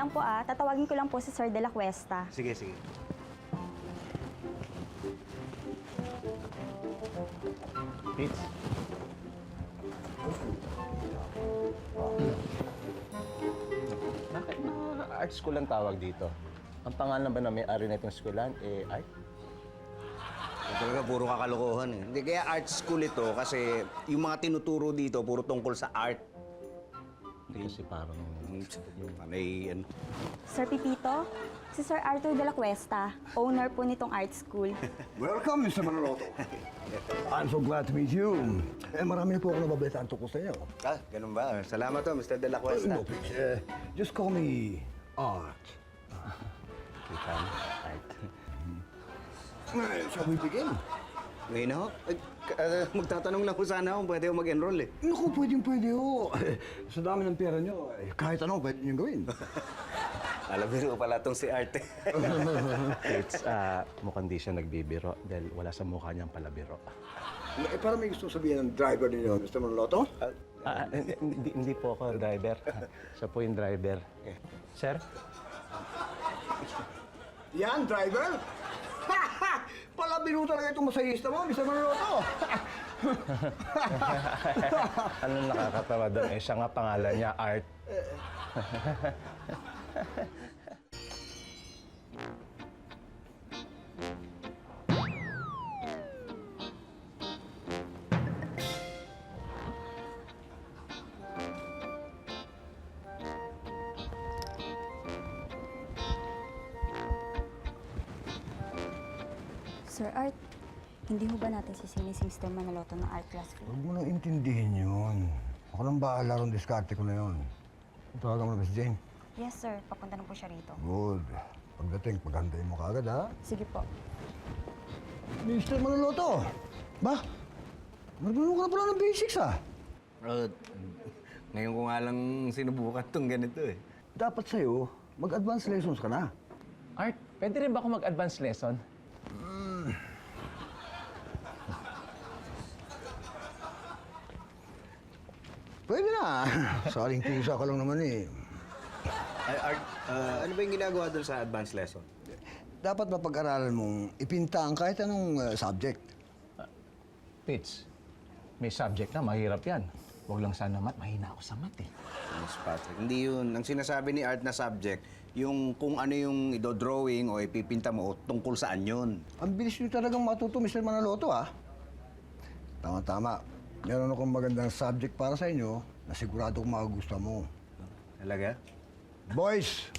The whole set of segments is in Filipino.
lang po tatawagin ko lang po si Sir De La Cuesta. Sige, sige. Pits. Bakit na art school ang tawag dito? Ang pangalan ba na may-ari na itong schoolan, art? Talaga, puro kakalokohan eh. Hindi, kaya art school ito kasi yung mga tinuturo dito, puro tungkol sa art. Kasi parang... Panay, ano. Sir Pipito, si Sir Arthur De La Cuesta, owner po nitong art school. Welcome, Mr. Manaloto. I'm so glad to meet you. Marami na po ako nababalitaan tungkol sa iyo. Ganun ba? Salamat to, Mr. De La Cuesta. No, please. Just call me Art. Kita mo, art. Shall we begin? Ngayon ako, magtatanong lang ko sana kung pwede ako mag-enroll eh. Naku, pwede ho. Sa dami ng pera nyo, kahit ano, pwede nyo gawin. Alabiro pala tong si Art eh. Pits, mukhang di siya nagbibiro dahil wala sa mukha niyang palabiro. Parang may gusto sabihin ng driver ninyo, Mr. Manaloto? Hindi po ako driver. Siya po yung driver. Sir? Yan, driver? Palabiro talaga itong masahista mo, Mr. Manaloto. Anong nakakatawa doon? Siya nga pangalan niya, Art. Sir Art, hindi ho ba natin sisingin si Mr. Manaloto ng art class fee? Huwag mo nang intindihin yun. Ako lang bahala ron, diskarte ko na yun. Tawagan mo na, Miss Jane. Yes, sir. Papunta na po siya rito. Good. Pagdating, paghantayin mo kaagad, ha? Sige po. Mr. Manaloto! Ba? Marunong ka na pala ng basics, ha? Ngayon ko nga lang sinubukan tong ganito eh. Dapat sa'yo, mag-advance lessons ka na. Art, pwede rin ba ako mag-advance lesson? Pwede na. Saling pusa ka lang naman eh. Ay, Art, ano ba yung ginagawa doon sa advanced lesson? Dapat mapag-aralan mong ipinta ang kahit anong subject. Pits, may subject na, mahirap yan. Huwag lang sana mat, mahina ako sa mat eh. Miss Patrick, hindi yun. Ang sinasabi ni Art na subject, yung kung ano yung ido-drawing o ipipinta mo o tungkol saan yun. Ang bilis nyo talagang matuto, Mr. Manaloto, ha? Tama-tama. Meron akong magandang subject para sa inyo na sigurado kong magugustuhan mo. Talaga? Boys!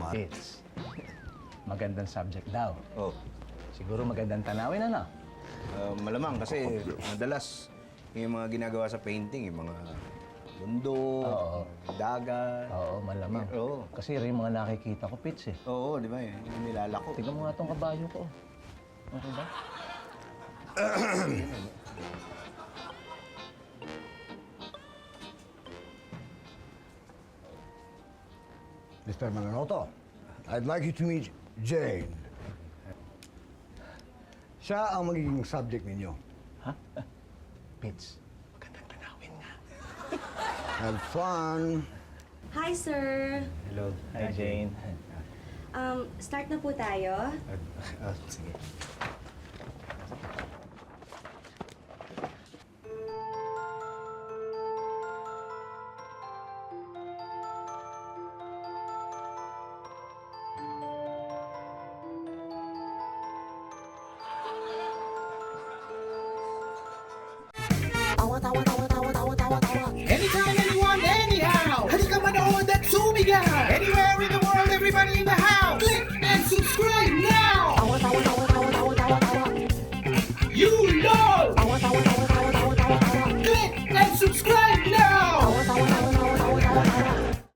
Pits, magandang subject daw. Oh. Siguro magandang tanawin, ano? Malamang kasi madalas yung mga ginagawa sa painting, yung mga bundok, Oo. dagat. Oo, malamang. Oo. Kasi rin yung mga nakikita ko, Pits eh. Oo, di ba? Yung nilalako. Tignan mo nga tong kabayo ko. Okay ba? Mr. Manaloto, I'd like you to meet Jane. Siya ang magiging subject ninyo. Pits, magandang tanawin nga. Have fun! Hi, sir. Hello. Hi, Jane. Start na po tayo. Sige. Tawa, tawa, tawa,